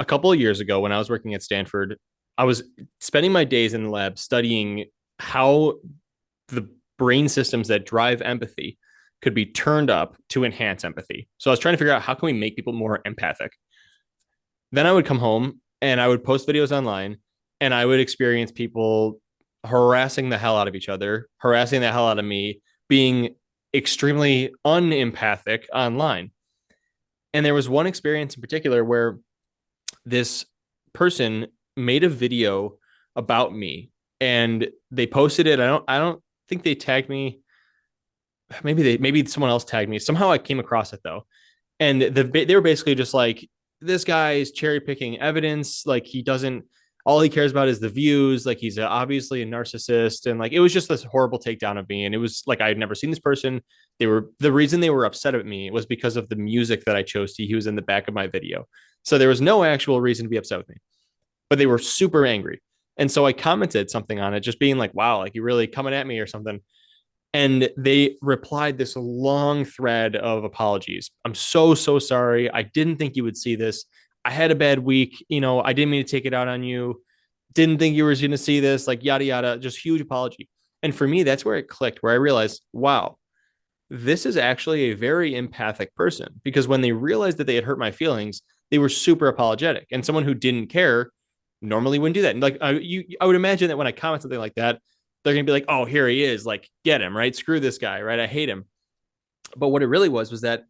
a couple of years ago when I was working at Stanford, I was spending my days in the lab studying how the brain systems that drive empathy could be turned up to enhance empathy. So I was trying to figure out how can we make people more empathic. Then I would come home and I would post videos online and I would experience people harassing the hell out of each other, harassing the hell out of me, being extremely unempathic online. And there was one experience in particular where this person made a video about me and they posted it. I don't think they tagged me. Maybe someone else tagged me. Somehow I came across it though. And they were basically just like, this guy is cherry picking evidence. Like he doesn't, all he cares about is the views. Like he's obviously a narcissist. And like, it was just this horrible takedown of me. And it was like, I had never seen this person. The reason they were upset at me was because of the music that I chose to use in the back of my video. So there was no actual reason to be upset with me, but they were super angry. And so I commented something on it, just being like, wow, like you're really coming at me or something. And they replied this long thread of apologies. I'm so sorry. I didn't think you would see this. I had a bad week. I didn't mean to take it out on you. Didn't think you were going to see this, like yada, yada, just huge apology. And for me, that's where it clicked, where I realized, wow, this is actually a very empathic person because when they realized that they had hurt my feelings, they were super apologetic. And someone who didn't care normally wouldn't do that. And like I would imagine that when I comment something like that, they're gonna be like, "Oh, here he is! Like, get him! Right? Screw this guy! Right? I hate him." But what it really was that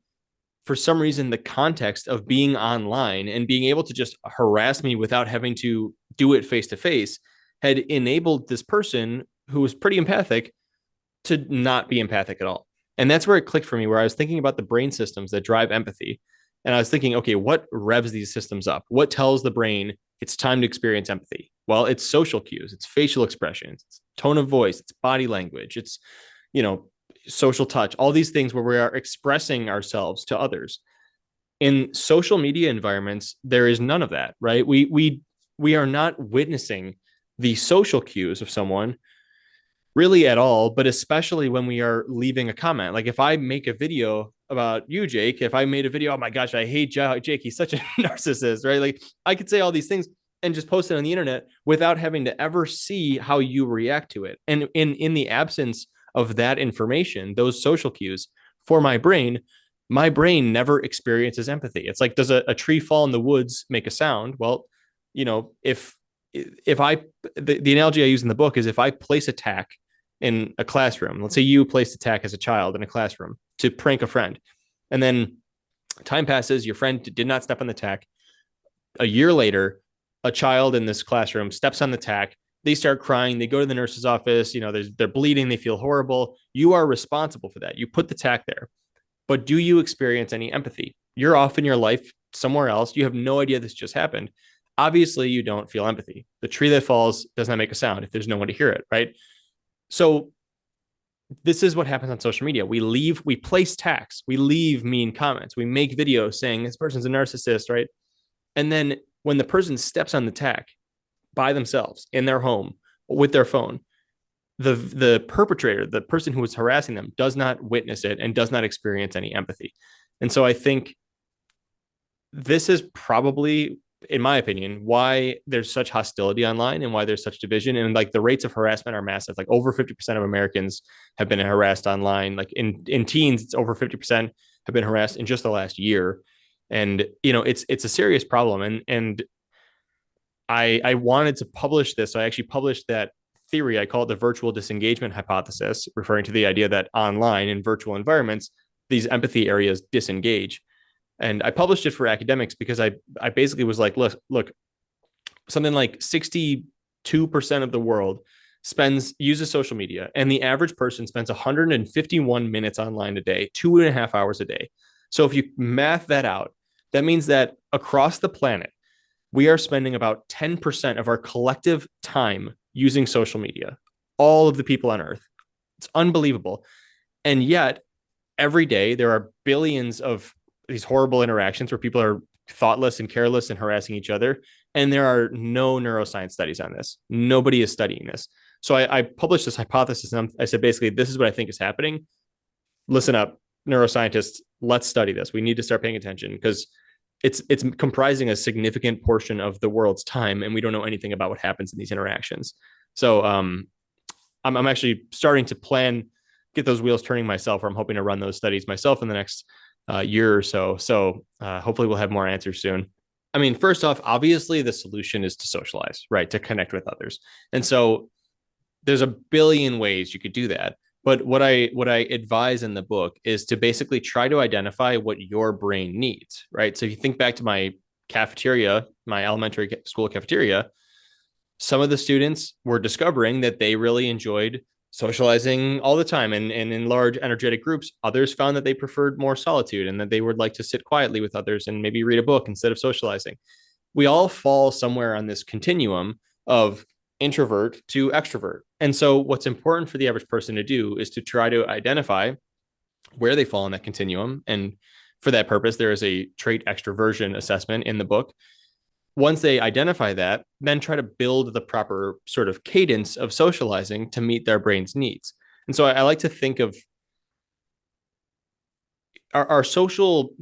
for some reason, the context of being online and being able to just harass me without having to do it face to face had enabled this person who was pretty empathic to not be empathic at all. And that's where it clicked for me, where I was thinking about the brain systems that drive empathy. And I was thinking, okay, what revs these systems up? What tells the brain it's time to experience empathy? Well, it's social cues, it's facial expressions, it's tone of voice, it's body language, it's, you know, social touch, all these things where we are expressing ourselves to others. In social media environments, there is none of that, right? We are not witnessing the social cues of someone really at all, but especially when we are leaving a comment. Like if I make a video about you, Jake, if I made a video, oh my gosh, I hate Jake, he's such a narcissist, right? Like I could say all these things and just post it on the internet without having to ever see how you react to it. And in the absence of that information, those social cues for my brain never experiences empathy. It's like, does a tree fall in the woods make a sound? Well, if I the analogy I use in the book is if I place a tack in a classroom. Let's say you placed a tack as a child in a classroom to prank a friend. And then time passes, your friend did not step on the tack. A year later, a child in this classroom steps on the tack. They start crying. They go to the nurse's office. They're bleeding. They feel horrible. You are responsible for that. You put the tack there. But do you experience any empathy? You're off in your life somewhere else. You have no idea this just happened. Obviously, you don't feel empathy. The tree that falls does not make a sound if there's no one to hear it, right? So this is what happens on social media. We place tags, we leave mean comments, we make videos saying this person's a narcissist, right? And then when the person steps on the tag by themselves in their home with their phone, the perpetrator, the person who was harassing them, does not witness it and does not experience any empathy. And so I think this is probably, in my opinion, why there's such hostility online and why there's such division. And like the rates of harassment are massive. Like over 50% of Americans have been harassed online. Like in teens, it's over 50% have been harassed in just the last year. And it's a serious problem. And I wanted to publish this. So I actually published that theory. I call it the virtual disengagement hypothesis, referring to the idea that online in virtual environments, these empathy areas disengage. And I published it for academics because I basically was like, look, something like 62% of the world uses social media, and the average person spends 151 minutes online a day, 2.5 hours a day. So if you math that out, that means that across the planet, we are spending about 10% of our collective time using social media, all of the people on Earth. It's unbelievable. And yet, every day, there are billions of these horrible interactions where people are thoughtless and careless and harassing each other. And there are no neuroscience studies on this. Nobody is studying this. So I published this hypothesis and I said, basically, this is what I think is happening. Listen up, neuroscientists, let's study this. We need to start paying attention because it's comprising a significant portion of the world's time, and we don't know anything about what happens in these interactions. So I'm actually starting to plan, get those wheels turning myself, or I'm hoping to run those studies myself in the next year or so. So hopefully we'll have more answers soon. I mean, first off, obviously the solution is to socialize, right? To connect with others. And so there's a billion ways you could do that. But what I advise in the book is to basically try to identify what your brain needs, right? So if you think back to my cafeteria, my elementary school cafeteria, some of the students were discovering that they really enjoyed socializing all the time and in large energetic groups. Others found that they preferred more solitude and that they would like to sit quietly with others and maybe read a book instead of socializing. We all fall somewhere on this continuum of introvert to extrovert. And so what's important for the average person to do is to try to identify where they fall in that continuum. And for that purpose, there is a trait extroversion assessment in the book. Once they identify that, then try to build the proper sort of cadence of socializing to meet their brain's needs. And so I like to think of our social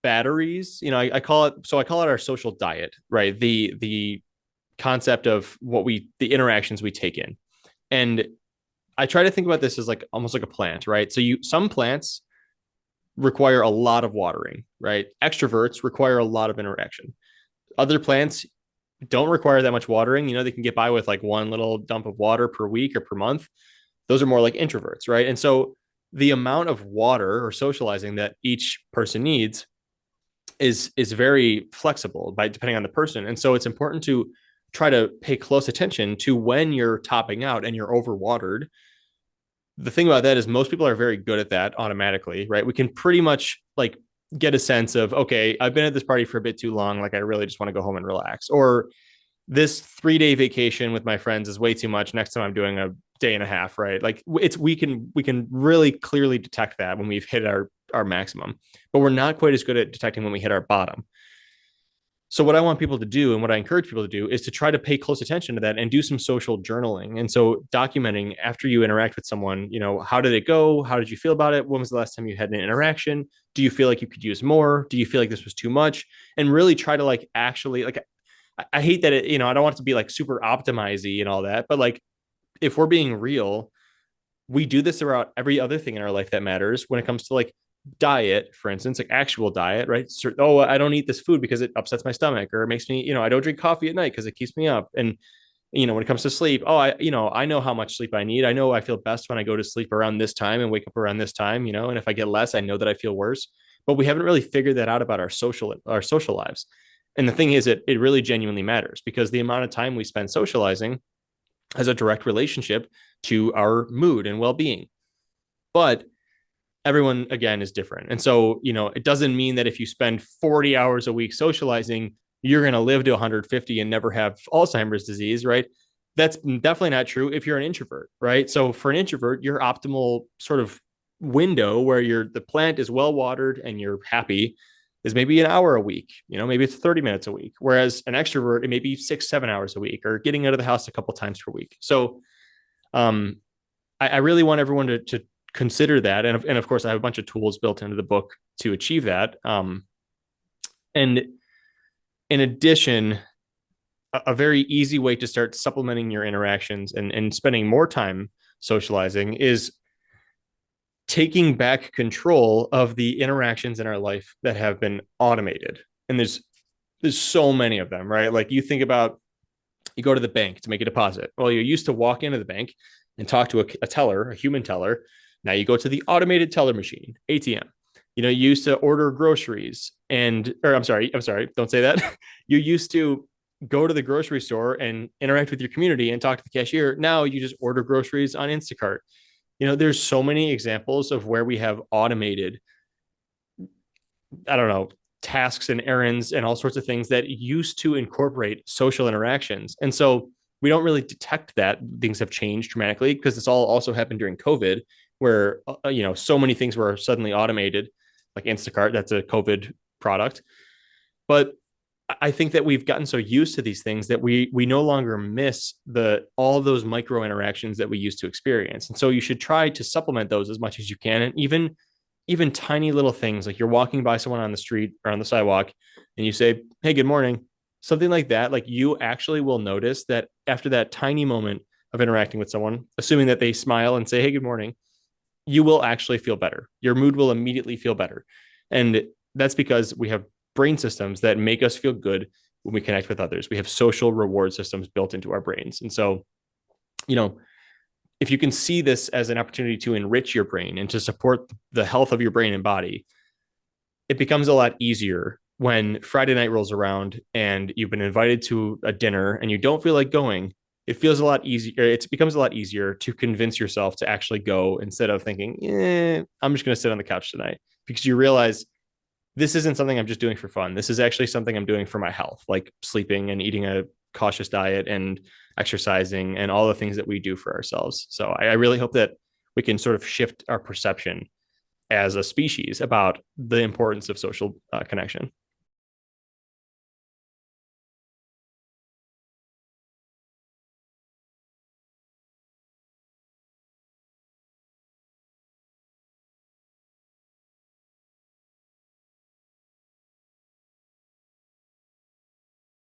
batteries, I call it our social diet, right? The concept of the interactions we take in. And I try to think about this as like almost like a plant, right? So some plants require a lot of watering, right? Extroverts require a lot of interaction. Other plants don't require that much watering. They can get by with like one little dump of water per week or per month. Those are more like introverts, right? And so the amount of water or socializing that each person needs is very flexible by depending on the person. And so it's important to try to pay close attention to when you're topping out and you're overwatered. The thing about that is most people are very good at that automatically, right? We can pretty much like get a sense of, okay, I've been at this party for a bit too long. Like I really just want to go home and relax. Or this 3-day vacation with my friends is way too much. Next time I'm doing a day and a half, right? Like we can really clearly detect that when we've hit our maximum, but we're not quite as good at detecting when we hit our bottom. So what I want people to do and what I encourage people to do is to try to pay close attention to that and do some social journaling. And so documenting after you interact with someone, how did it go? How did you feel about it? When was the last time you had an interaction? Do you feel like you could use more? Do you feel like this was too much? And really try to like actually like, I hate that I don't want it to be like super optimizy and all that, but like if we're being real, we do this throughout every other thing in our life that matters when it comes to like diet, for instance, like actual diet, right? So, oh, I don't eat this food because it upsets my stomach or it makes me, I don't drink coffee at night because it keeps me up. And, when it comes to sleep, oh, I know how much sleep I need. I know I feel best when I go to sleep around this time and wake up around this time, and if I get less, I know that I feel worse. But we haven't really figured that out about our social lives. And the thing is, it really genuinely matters because the amount of time we spend socializing has a direct relationship to our mood and well-being. But everyone again is different. And so, it doesn't mean that if you spend 40 hours a week socializing, you're going to live to 150 and never have Alzheimer's disease, right? That's definitely not true if you're an introvert, right? So for an introvert, your optimal sort of window where the plant is well watered and you're happy is maybe an hour a week, maybe it's 30 minutes a week. Whereas an extrovert, it may be 6-7 hours a week or getting out of the house a couple times per week. So I really want everyone to consider that. And of course, I have a bunch of tools built into the book to achieve that. And in addition, a very easy way to start supplementing your interactions and spending more time socializing is taking back control of the interactions in our life that have been automated. And there's so many of them, right? Like you think about, you go to the bank to make a deposit. Well, you used to walk into the bank and talk to a teller, a human teller. Now you go to the automated teller machine, ATM. You used to order groceries I'm sorry, don't say that. You used to go to the grocery store and interact with your community and talk to the cashier. Now you just order groceries on Instacart. There's so many examples of where we have automated, I don't know, tasks and errands and all sorts of things that used to incorporate social interactions. And so we don't really detect that things have changed dramatically because this all also happened during COVID where, so many things were suddenly automated, like Instacart, that's a COVID product. But I think that we've gotten so used to these things that we no longer miss all those micro interactions that we used to experience. And so you should try to supplement those as much as you can and even even tiny little things like you're walking by someone on the street or on the sidewalk and you say, "Hey, good morning," something like that, like you actually will notice that after that tiny moment of interacting with someone, assuming that they smile and say, "Hey, good morning," you will actually feel better. Your mood will immediately feel better. And that's because we have brain systems that make us feel good when we connect with others. We have social reward systems built into our brains. And so, you know, if you can see this as an opportunity to enrich your brain and to support the health of your brain and body, it becomes a lot easier when Friday night rolls around and you've been invited to a dinner and you don't feel like going. It feels a lot easier. It becomes a lot easier to convince yourself to actually go instead of thinking, I'm just going to sit on the couch tonight, because you realize this isn't something I'm just doing for fun. This is actually something I'm doing for my health, like sleeping and eating a cautious diet and exercising and all the things that we do for ourselves. So I really hope that we can sort of shift our perception as a species about the importance of social connection.